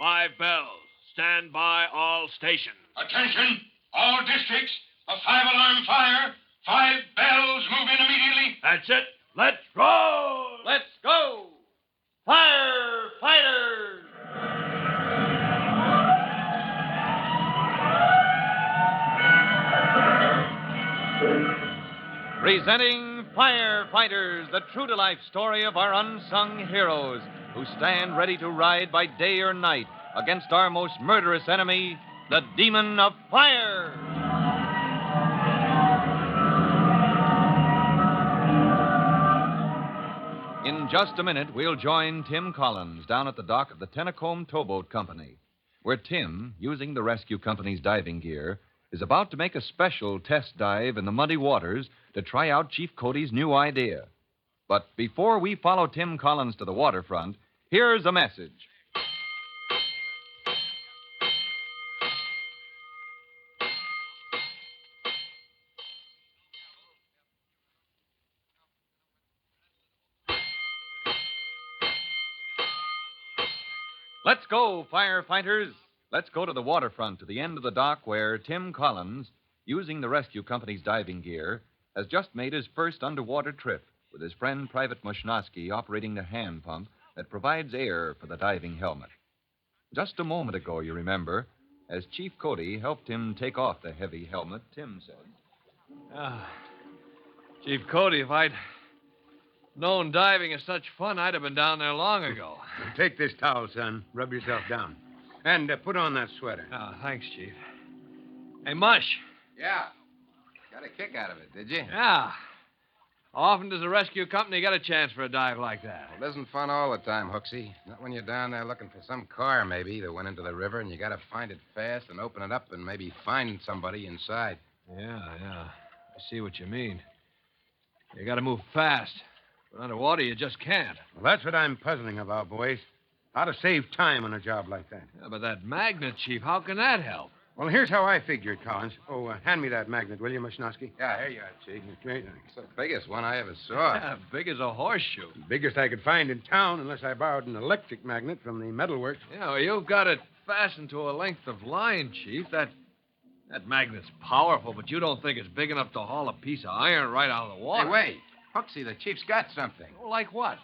5 bells. Stand by all stations. Attention, all districts. A 5-alarm fire. 5 bells. Move in immediately. That's it. Let's roll. Let's go! Firefighters! Presenting Firefighters, the true-to-life story of our unsung heroes who stand ready to ride by day or night against our most murderous enemy, the demon of fire. In just a minute, we'll join Tim Collins down at the dock of the Tennacombe Towboat Company, where Tim, using the rescue company's diving gear, is about to make a special test dive in the muddy waters to try out Chief Cody's new idea. But before we follow Tim Collins to the waterfront, here's a message. Let's go, firefighters. Let's go to the waterfront, to the end of the dock where Tim Collins, using the rescue company's diving gear, has just made his first underwater trip with his friend Private Mushnosky operating the hand pump that provides air for the diving helmet. Just a moment ago, you remember, as Chief Cody helped him take off the heavy helmet, Tim said, Chief Cody, if I'd known diving is such fun, I'd have been down there long ago. Take this towel, son. Rub yourself down. And put on that sweater. Oh, thanks, Chief. Hey, Mush. Yeah. Got a kick out of it, did you? Yeah. How often does a rescue company get a chance for a dive like that? Well, it isn't fun all the time, Hooksy. Not when you're down there looking for some car, maybe, that went into the river, and you got to find it fast and open it up and maybe find somebody inside. Yeah. I see what you mean. You got to move fast. But underwater, you just can't. Well, that's what I'm puzzling about, boys. How to save time on a job like that. Yeah, but that magnet, Chief, how can that help? Well, here's how I figure it, Collins. Hand me that magnet, will you, Mushnosky? Yeah, here you are, Chief. Great. It's the biggest one I ever saw. Yeah, big as a horseshoe. Biggest I could find in town, unless I borrowed an electric magnet from the metalworks. Yeah, well, you've got it fastened to a length of line, Chief. That magnet's powerful, but you don't think it's big enough to haul a piece of iron right out of the water. Hey, wait. Hooksy, the Chief's got something. Well, like what?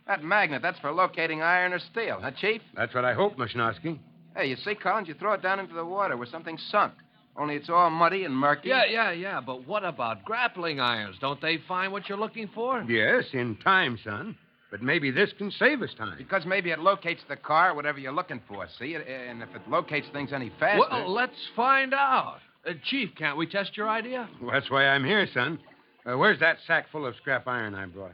That magnet, that's for locating iron or steel, huh, Chief? That's what I hope, Mushnosky. Hey, you see, Collins, you throw it down into the water where something's sunk. Only it's all muddy and murky. Yeah. But what about grappling irons? Don't they find what you're looking for? Yes, in time, son. But maybe this can save us time. Because maybe it locates the car, whatever you're looking for, see? And if it locates things any faster... Well, let's find out. Chief, can't we test your idea? Well, that's why I'm here, son. Where's that sack full of scrap iron I brought?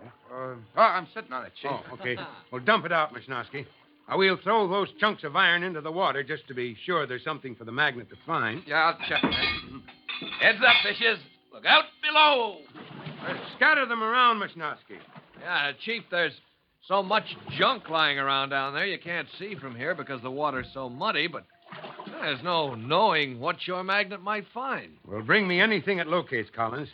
I'm sitting on it, Chief. Oh, okay. Well, dump it out, Mushnosky. We'll throw those chunks of iron into the water just to be sure there's something for the magnet to find. Yeah, I'll check that. Heads up, fishes. Look out below. Scatter them around, Mushnosky. Yeah, Chief, there's so much junk lying around down there you can't see from here because the water's so muddy, but there's no knowing what your magnet might find. Well, bring me anything it locates, Collins.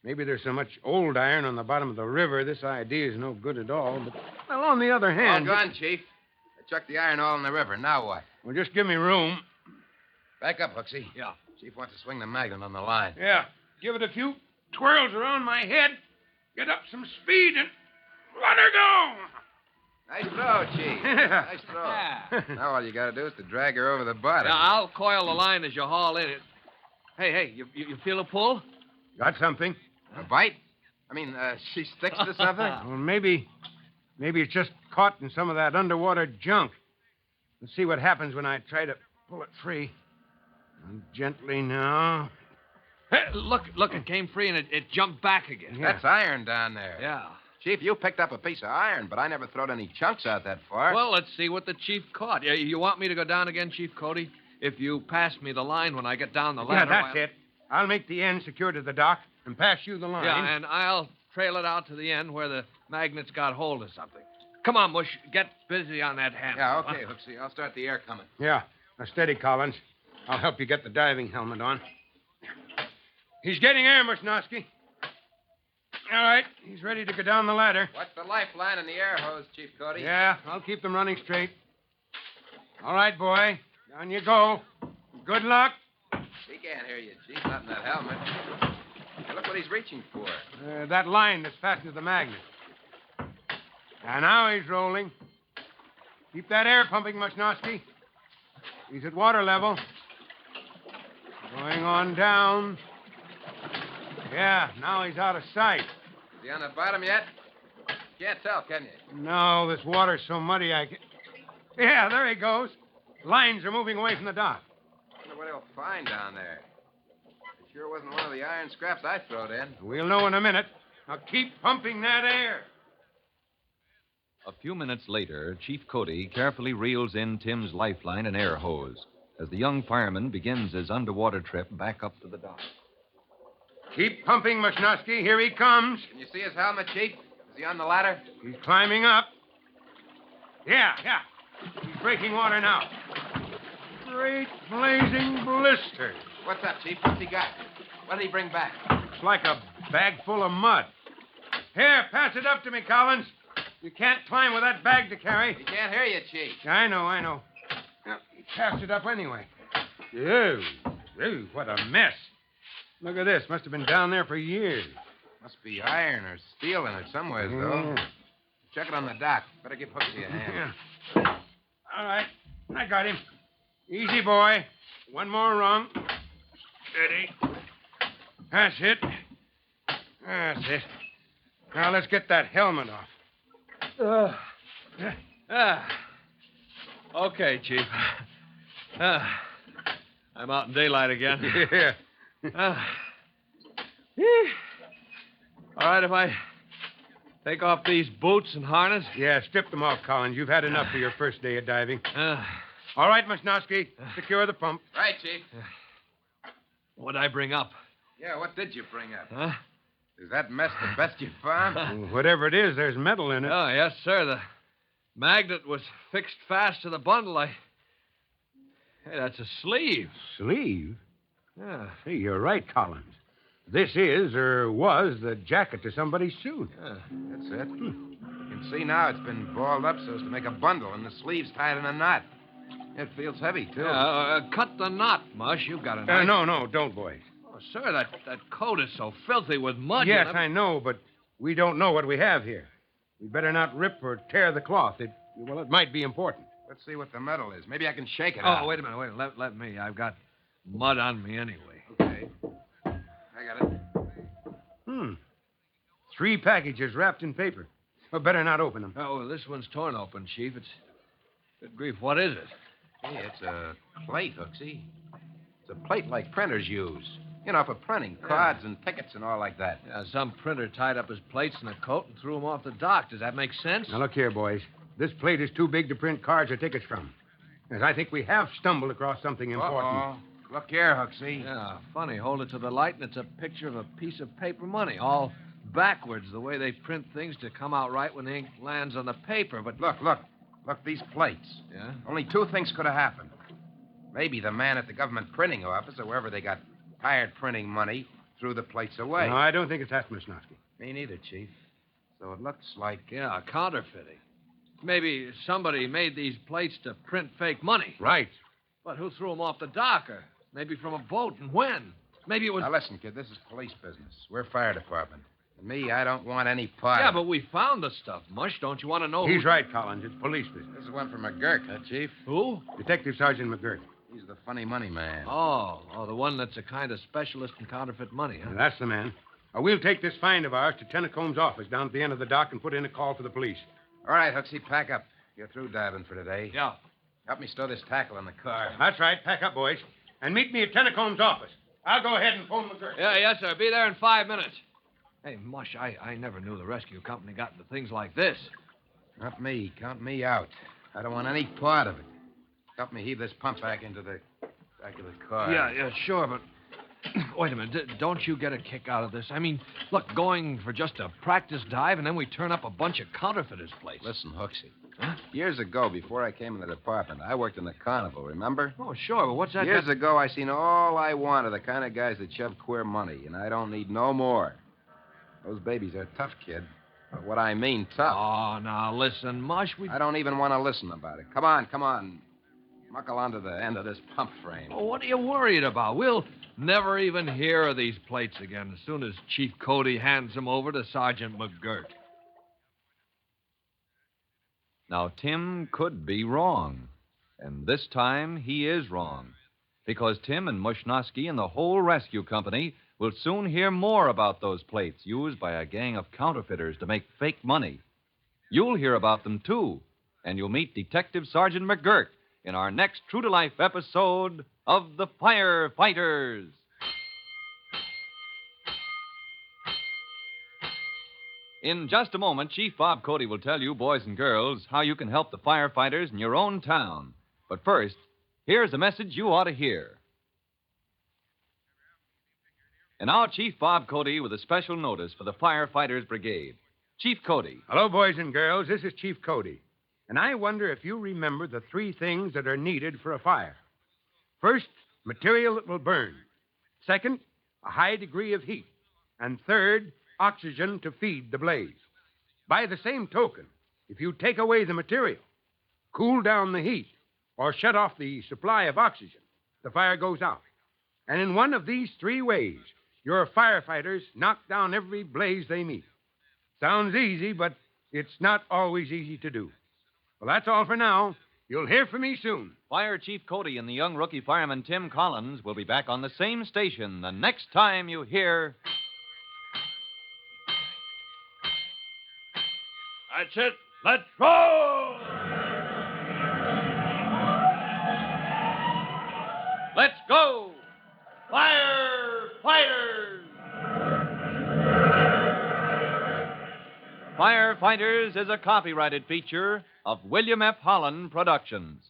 Maybe there's so much old iron on the bottom of the river, this idea is no good at all. But, well, on the other hand... All gone, Chief. I chucked the iron all in the river. Now what? Well, just give me room. Back up, Hooksy. Yeah. Chief wants to swing the magnet on the line. Yeah. Give it a few twirls around my head. Get up some speed and let her go. Nice throw, Chief. Nice throw. Yeah. Now all you got to do is to drag her over the bottom. Yeah, I'll coil the line as you haul in it. Hey, you feel a pull? Got something? A bite? I mean, she sticks to something? Well, maybe it's just caught in some of that underwater junk. Let's see what happens when I try to pull it free. Gently now. Hey, look, it came free and it jumped back again. Yeah. That's iron down there. Yeah. Chief, you picked up a piece of iron, but I never throwed any chunks out that far. Well, let's see what the Chief caught. You want me to go down again, Chief Cody? If you pass me the line when I get down the ladder... Yeah, that's it. I'll make the end secure to the dock and pass you the line. Yeah, and I'll trail it out to the end where the magnet's got hold of something. Come on, Mush. Get busy on that hand. Yeah, okay, Hooksy. I'll start the air coming. Yeah. Now, steady, Collins. I'll help you get the diving helmet on. He's getting air, Mushnosky. All right. He's ready to go down the ladder. What's the lifeline and the air hose, Chief Cody? Yeah, I'll keep them running straight. All right, boy. Down you go. Good luck. He can't hear you, Chief. Not in that helmet. Hey, look what he's reaching for. That line that's fastened to the magnet. And now he's rolling. Keep that air pumping, Mushnowski. He's at water level. Going on down. Yeah, now he's out of sight. Is he on the bottom yet? Can't tell, can you? No, this water's so muddy I can... Yeah, there he goes. Lines are moving away from the dock. I wonder what he'll find down there. It sure wasn't one of the iron scraps I throwed in. We'll know in a minute. Now keep pumping that air. A few minutes later, Chief Cody carefully reels in Tim's lifeline and air hose as the young fireman begins his underwater trip back up to the dock. Keep pumping, Mushnowski. Here he comes. Can you see his helmet, Chief? Is he on the ladder? He's climbing up. Yeah. He's breaking water now. Great blazing blisters. What's up, Chief? What's he got? What did he bring back? It's like a bag full of mud. Here, pass it up to me, Collins. You can't climb with that bag to carry. He can't hear you, Chief. I know. Now, he passed it up anyway. Ew, what a mess. Look at this. Must have been down there for years. Must be iron or steel in it somewhere, though. Yeah. Check it on the dock. Better give Hooksy a hand. Yeah. All right. I got him. Easy, boy. One more rung. Steady. That's it. Now, let's get that helmet off. Okay, Chief. I'm out in daylight again. Yeah. All right, if I take off these boots and harness? Yeah, strip them off, Collins. You've had enough for your first day of diving. All right, Mushnowski. Secure the pump. Right, Chief. What'd I bring up? Yeah, what did you bring up? Huh? Is that mess the best you found? Whatever it is, there's metal in it. Oh, yes, sir. The magnet was fixed fast to the bundle. Hey, that's a sleeve. Sleeve? Yeah. Hey, you're right, Collins. This is, or was, the jacket to somebody's suit. Yeah, that's it. You can see now it's been balled up so as to make a bundle, and the sleeve's tied in a knot. It feels heavy, too. Cut the knot, Mush. You've got a knife. No, don't, boys. Oh, sir, that coat is so filthy with mud. Yes, I know, but we don't know what we have here. We better not rip or tear the cloth. It might be important. Let's see what the metal is. Maybe I can shake it Oh, out. wait a minute. Let me. I've got mud on me anyway. Okay. I got it. 3 packages wrapped in paper. Well, better not open them. Oh, this one's torn open, Chief. It's... Good grief, what is it? Hey, it's a plate, Hooksy. It's a plate like printers use. You know, for printing cards and tickets and all like that. Yeah, some printer tied up his plates in a coat and threw them off the dock. Does that make sense? Now, look here, boys. This plate is too big to print cards or tickets from. Yes, I think we have stumbled across something important. Uh-oh. Look here, Hooksy. Yeah, funny. Hold it to the light, and it's a picture of a piece of paper money, all backwards, the way they print things to come out right when the ink lands on the paper. But Look, these plates. Yeah? Only 2 things could have happened. Maybe the man at the government printing office, or wherever they got tired printing money, threw the plates away. No, I don't think it's that, Mushnowski. Me neither, Chief. So it looks like... Yeah, counterfeiting. Maybe somebody made these plates to print fake money. Right. But who threw them off the dock? Or maybe from a boat, and when? Maybe it was... Now, listen, kid, this is police business. We're fire department. And me, I don't want any part Yeah, of it. but we found the stuff, Mush. Don't you want to know He's who... right, Collins. It's police business. This is one from McGurk, huh, Chief? Who? Detective Sergeant McGirt. He's the funny money man. Oh, the one that's a kind of specialist in counterfeit money, huh? That's the man. We'll take this find of ours to Tennecomb's office down at the end of the dock and put in a call for the police. All right, Hooksy, pack up. You're through diving for today. Yeah. Help me stow this tackle in the car. That's right. Pack up, boys. And meet me at Tennecomb's office. I'll go ahead and phone McGirt. Yeah, yes, sir. Be there in 5 minutes. Hey, Mush, I never knew the rescue company got into things like this. Not me. Count me out. I don't want any part of it. Help me heave this pump back into the back of the car. Yeah, sure, but... Wait a minute. Don't you get a kick out of this? I mean, look, going for just a practice dive, and then we turn up a bunch of counterfeiters' plates. Listen, Hooksy. Huh? Years ago, before I came in the department, I worked in the carnival, remember? Oh, sure, but what's that... Years ago, I seen all I wanted, the kind of guys that shove queer money, and I don't need no more. Those babies are tough, kid. But what I mean, tough. Oh, now, listen, Mush, we... I don't even want to listen about it. Come on. Muckle onto the end of this pump frame. Well, what are you worried about? We'll never even hear of these plates again as soon as Chief Cody hands them over to Sergeant McGirt. Now, Tim could be wrong. And this time he is wrong. Because Tim and Mushnosky and the whole rescue company will soon hear more about those plates used by a gang of counterfeiters to make fake money. You'll hear about them, too. And you'll meet Detective Sergeant McGirt in our next true-to-life episode of The Firefighters. In just a moment, Chief Bob Cody will tell you, boys and girls, how you can help the firefighters in your own town. But first, here's a message you ought to hear. And now, Chief Bob Cody with a special notice for the Firefighters Brigade. Chief Cody. Hello, boys and girls. This is Chief Cody. And I wonder if you remember the three things that are needed for a fire. First, material that will burn. Second, a high degree of heat. And third, oxygen to feed the blaze. By the same token, if you take away the material, cool down the heat, or shut off the supply of oxygen, the fire goes out. And in one of these three ways, your firefighters knock down every blaze they meet. Sounds easy, but it's not always easy to do. Well, that's all for now. You'll hear from me soon. Fire Chief Cody and the young rookie fireman Tim Collins will be back on the same station the next time you hear... That's it. Let's roll! Let's go! Firefighters! Firefighters is a copyrighted feature of William F. Holland Productions.